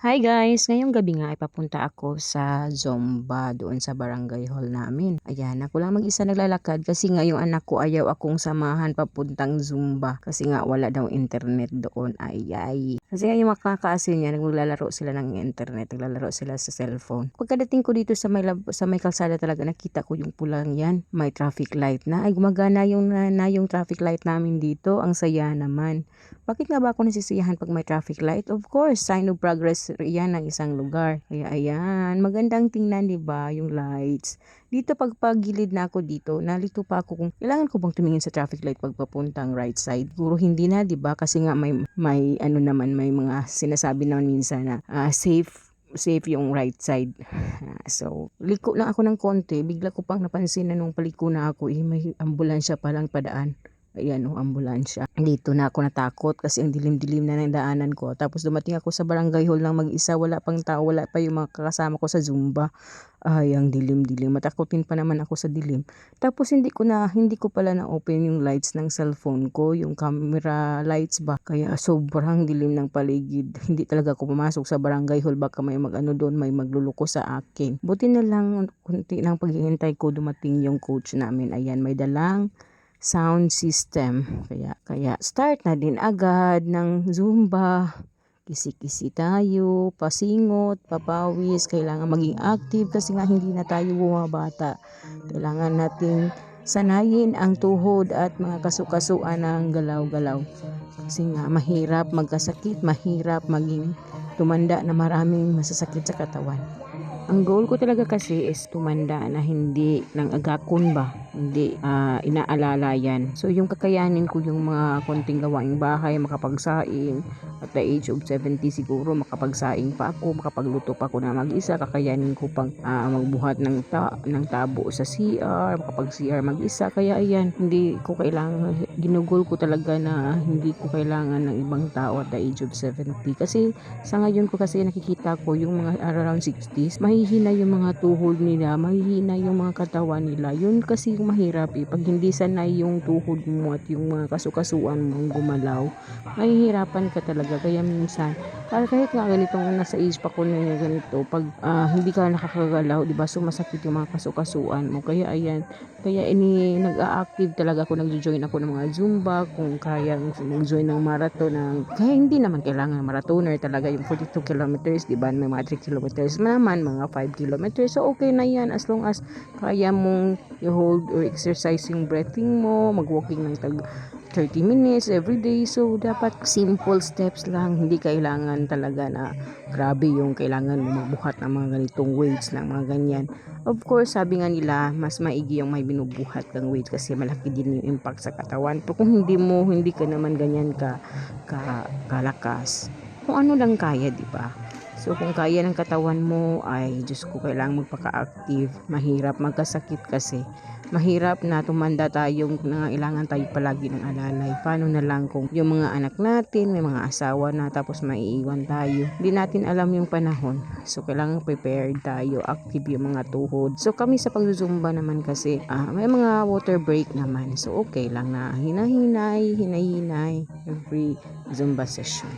Hi guys! Ngayong gabi nga ay papunta ako sa Zumba doon sa barangay hall namin. Ayan, ako lang mag-isa naglalakad kasi nga yung anak ko ayaw akong samahan papuntang Zumba kasi nga wala daw internet doon. Ay. Kasi nga yung makakaasin niya, naglalaro sila ng internet, naglalaro sila sa cellphone. Pagkadating ko dito sa may kalsada talaga, nakita ko yung pulang yan. May traffic light na. Ay, gumagana yung traffic light namin dito. Ang saya naman. Bakit nga ba ako nasisiyahan pag may traffic light? Of course, sign of progress yan ng isang lugar. Kaya ayan, magandang tingnan 'di ba yung lights. Dito pagpagilid na ako dito, nalito pa ako kung kailangan ko bang tumingin sa traffic light pag papuntang right side. Siguro hindi na 'di ba kasi nga may ano naman may mga sinasabi naman minsan na safe yung right side. So, liko lang ako ng konti, bigla ko pang napansin na nung paliko na ako, may ambulansya palang padaan. Ayan o, ambulansya. Dito na ako natakot kasi ang dilim-dilim na ng daanan ko. Tapos dumating ako sa barangay hall lang mag-isa. Wala pang tao, wala pa yung mga kasama ko sa Zumba. Ay, ang dilim-dilim. Matakotin pa naman ako sa dilim. Tapos hindi ko pala na-open yung lights ng cellphone ko. Yung camera lights ba. Kaya sobrang dilim ng paligid. Hindi talaga ako pumasok sa barangay hall. Baka may mag-ano doon, may magluluko sa akin. Buti na lang, kunti ng paghihintay ko dumating yung coach namin. Ayan, may dalang sound system. Kaya start na din agad ng Zumba. Kisi-kisi tayo, pasingot, papawis. Kailangan maging active kasi nga hindi na tayo bumabata. Kailangan nating sanayin ang tuhod at mga kasukasuan ng galaw-galaw. Kasi nga mahirap magkasakit, mahirap maging tumanda na maraming masasakit sa katawan. Ang goal ko talaga kasi is tumanda na hindi ng agakon ba, hindi inaalala yan. So yung kakayanin ko yung mga konting gawaing bahay, makapagsaing at the age of 70 siguro makapagsaing pa ako, makapagluto pa ako na mag-isa, kakayanin ko pang magbuhat ng tabo sa CR, makapag-CR mag-isa. Kaya ayan, hindi ko kailangan, ginugol ko talaga na hindi ko kailangan ng ibang tao at the age of 70. Kasi sa ngayon ko kasi nakikita ko yung mga around 60s, mahihina yung mga tuhod nila, mahihina yung mga katawan nila. Yun kasi yung mahirap pag hindi sanay yung tuhod mo at yung mga kasukasuan mong gumalaw, mahihirapan ka talaga. Kaya minsan, kahit nga ganitong nasa age pa ko na ganito, pag hindi ka nakakagalaw, diba, sumasakit yung mga kasukasuan mo. Kaya ayan, nag-a-active talaga ako, nag-join ako ng mga Zumba, kung kaya mag-join ng marathon, kaya hindi naman kailangan marathoner talaga yung 42 kilometers, diba, may mga 3 kilometers naman, mga 5 kilometers, so okay na yan as long as kaya mong i-hold or exercise yung breathing mo, mag-walking ng 30 minutes every day. So dapat simple steps lang, hindi kailangan talaga na grabe yung kailangan mo magbuhat ng mga ganitong weights, ng mga ganyan. Of course, sabi nga nila, mas maigi yung may binubuhat kang weights kasi malaki din yung impact sa katawan. Pero kung hindi ka naman ganyan kalakas, kung ano lang kaya, di ba? So kung kaya ng katawan mo, ay Diyos ko, kailangan magpaka-active. Mahirap magkasakit kasi. Mahirap na tumanda tayong nangailangan tayo palagi ng alalay. Paano na lang kung yung mga anak natin, may mga asawa na, tapos maiiwan tayo. Hindi natin alam yung panahon. So kailangan prepared tayo, active yung mga tuhod. So kami sa pagzumba naman kasi, may mga water break naman. So okay lang na hinay-hinay every Zumba session.